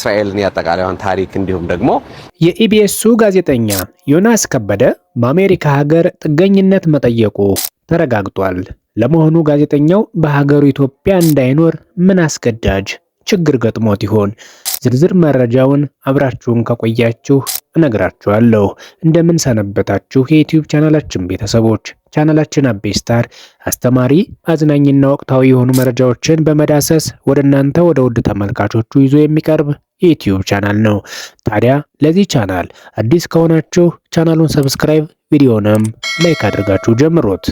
እስራኤልን ያጠቃላዩን ታሪክ እንዲሁም ደግሞ የኢቢኤሱ ጋዜጠኛ ዮናስ ከበደ በአሜሪካ ሀገር ጥገኝነት መጠየቁ ተረጋግጧል። ለመሆኑ ጋዜጠኛው በሀገሩ ኢትዮጵያ እንዳይኖር ምን አስገዳጅ ችግር ገጥሞት ይሆን? ዝርዝር መረጃውን አብራችሁን ከቆያችሁ እነግራችኋለሁ። እንደምን ሰነበታችሁ የዩቲዩብ ቻናላችን ቤተሰቦች። ቻናላችን አቤ ስታር አስተማሪ፣ አዝናኝና ወቅታዊ የሆኑ መረጃዎችን በመዳሰስ ወደ እናንተ ወደ ውድ ተመልካቾቹ ይዞ የሚቀርብ የዩቲዩብ ቻናል ነው። ታዲያ ለዚህ ቻናል አዲስ ከሆናችሁ ቻናሉን ሰብስክራይብ፣ ቪዲዮንም ላይክ አድርጋችሁ ጀምሩት።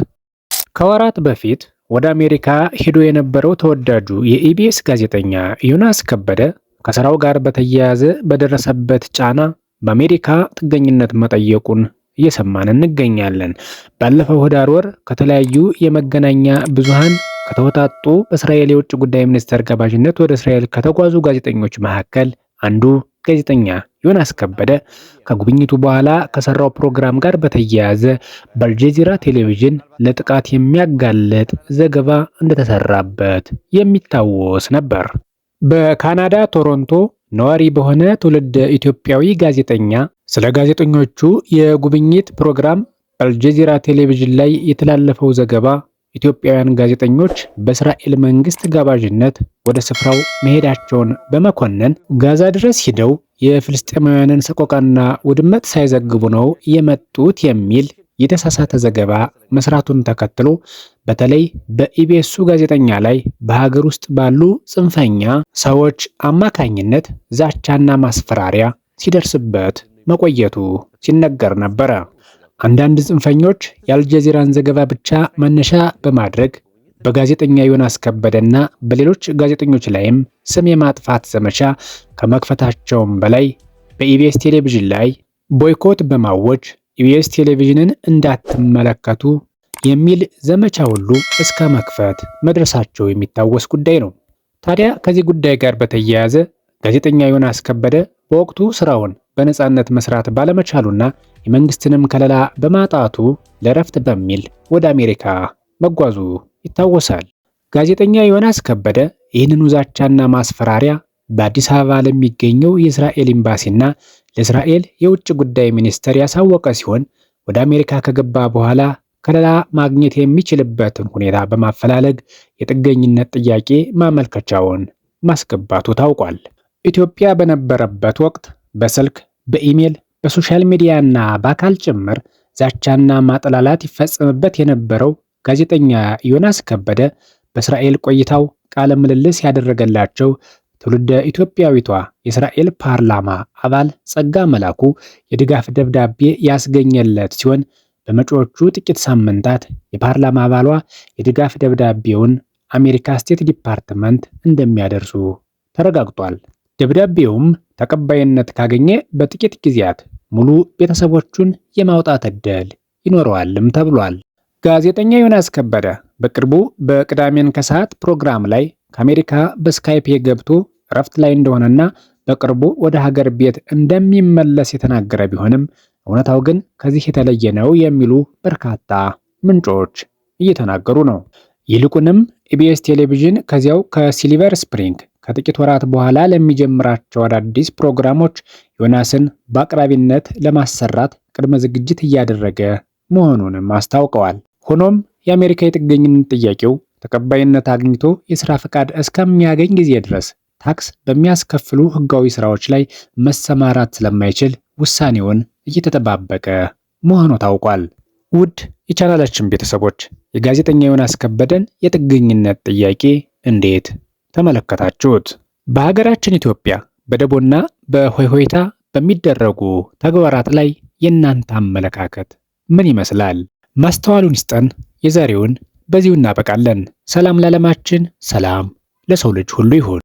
ከወራት በፊት ወደ አሜሪካ ሄዶ የነበረው ተወዳጁ የኢቢኤስ ጋዜጠኛ ዮናስ ከበደ ከስራው ጋር በተያያዘ በደረሰበት ጫና በአሜሪካ ጥገኝነት መጠየቁን እየሰማን እንገኛለን። ባለፈው ህዳር ወር ከተለያዩ የመገናኛ ብዙሃን ከተወጣጡ በእስራኤል የውጭ ጉዳይ ሚኒስቴር ጋባዥነት ወደ እስራኤል ከተጓዙ ጋዜጠኞች መካከል አንዱ ጋዜጠኛ ዮናስ ከበደ ከጉብኝቱ በኋላ ከሰራው ፕሮግራም ጋር በተያያዘ በአልጀዚራ ቴሌቪዥን ለጥቃት የሚያጋልጥ ዘገባ እንደተሰራበት የሚታወስ ነበር። በካናዳ ቶሮንቶ ነዋሪ በሆነ ትውልደ ኢትዮጵያዊ ጋዜጠኛ ስለ ጋዜጠኞቹ የጉብኝት ፕሮግራም በአልጀዚራ ቴሌቪዥን ላይ የተላለፈው ዘገባ ኢትዮጵያውያን ጋዜጠኞች በእስራኤል መንግስት ጋባዥነት ወደ ስፍራው መሄዳቸውን በመኮነን ጋዛ ድረስ ሂደው የፍልስጤማውያንን ሰቆቃና ውድመት ሳይዘግቡ ነው የመጡት የሚል የተሳሳተ ዘገባ መስራቱን ተከትሎ በተለይ በኢቢኤሱ ጋዜጠኛ ላይ በሀገር ውስጥ ባሉ ጽንፈኛ ሰዎች አማካኝነት ዛቻና ማስፈራሪያ ሲደርስበት መቆየቱ ሲነገር ነበረ። አንዳንድ ጽንፈኞች የአልጀዚራን ዘገባ ብቻ መነሻ በማድረግ በጋዜጠኛ ዮናስ ከበደና በሌሎች ጋዜጠኞች ላይም ስም የማጥፋት ዘመቻ ከመክፈታቸውም በላይ በኢቢኤስ ቴሌቪዥን ላይ ቦይኮት በማወጅ ኢቢኤስ ቴሌቪዥንን እንዳትመለከቱ የሚል ዘመቻ ሁሉ እስከ መክፈት መድረሳቸው የሚታወስ ጉዳይ ነው። ታዲያ ከዚህ ጉዳይ ጋር በተያያዘ ጋዜጠኛ ዮናስ ከበደ በወቅቱ ስራውን በነፃነት መስራት ባለመቻሉና የመንግስትንም ከለላ በማጣቱ ለረፍት በሚል ወደ አሜሪካ መጓዙ ይታወሳል። ጋዜጠኛ ዮናስ ከበደ ይህንን ዛቻና ማስፈራሪያ በአዲስ አበባ ለሚገኘው የእስራኤል ኤምባሲና ለእስራኤል የውጭ ጉዳይ ሚኒስቴር ያሳወቀ ሲሆን ወደ አሜሪካ ከገባ በኋላ ከለላ ማግኘት የሚችልበትን ሁኔታ በማፈላለግ የጥገኝነት ጥያቄ ማመልከቻውን ማስገባቱ ታውቋል። ኢትዮጵያ በነበረበት ወቅት በስልክ፣ በኢሜል፣ በሶሻል ሚዲያና በአካል ጭምር ዛቻና ማጥላላት ይፈጸምበት የነበረው ጋዜጠኛ ዮናስ ከበደ በእስራኤል ቆይታው ቃለ ምልልስ ያደረገላቸው ትውልደ ኢትዮጵያዊቷ የእስራኤል ፓርላማ አባል ጸጋ መላኩ የድጋፍ ደብዳቤ ያስገኘለት ሲሆን በመጪዎቹ ጥቂት ሳምንታት የፓርላማ አባሏ የድጋፍ ደብዳቤውን አሜሪካ ስቴት ዲፓርትመንት እንደሚያደርሱ ተረጋግጧል። ደብዳቤውም ተቀባይነት ካገኘ በጥቂት ጊዜያት ሙሉ ቤተሰቦቹን የማውጣት ዕድል ይኖረዋልም ተብሏል። ጋዜጠኛ ዮናስ ከበደ በቅርቡ በቅዳሜን ከሰዓት ፕሮግራም ላይ ከአሜሪካ በስካይፕ ገብቶ እረፍት ላይ እንደሆነና በቅርቡ ወደ ሀገር ቤት እንደሚመለስ የተናገረ ቢሆንም እውነታው ግን ከዚህ የተለየ ነው የሚሉ በርካታ ምንጮች እየተናገሩ ነው። ይልቁንም ኢቢኤስ ቴሌቪዥን ከዚያው ከሲልቨር ስፕሪንግ ከጥቂት ወራት በኋላ ለሚጀምራቸው አዳዲስ ፕሮግራሞች ዮናስን በአቅራቢነት ለማሰራት ቅድመ ዝግጅት እያደረገ መሆኑንም አስታውቀዋል። ሆኖም የአሜሪካ የጥገኝነት ጥያቄው ተቀባይነት አግኝቶ የሥራ ፈቃድ እስከሚያገኝ ጊዜ ድረስ ታክስ በሚያስከፍሉ ሕጋዊ ስራዎች ላይ መሰማራት ስለማይችል ውሳኔውን እየተጠባበቀ መሆኑ ታውቋል። ውድ የቻናላችን ቤተሰቦች የጋዜጠኛ ዮናስ ከበደን የጥገኝነት ጥያቄ እንዴት ተመለከታችሁት? በሀገራችን ኢትዮጵያ በደቦና በሆይሆይታ በሚደረጉ ተግባራት ላይ የእናንተ አመለካከት ምን ይመስላል? ማስተዋሉን ይስጠን። የዛሬውን በዚሁ እናበቃለን። ሰላም ለዓለማችን፣ ሰላም ለሰው ልጅ ሁሉ ይሁን።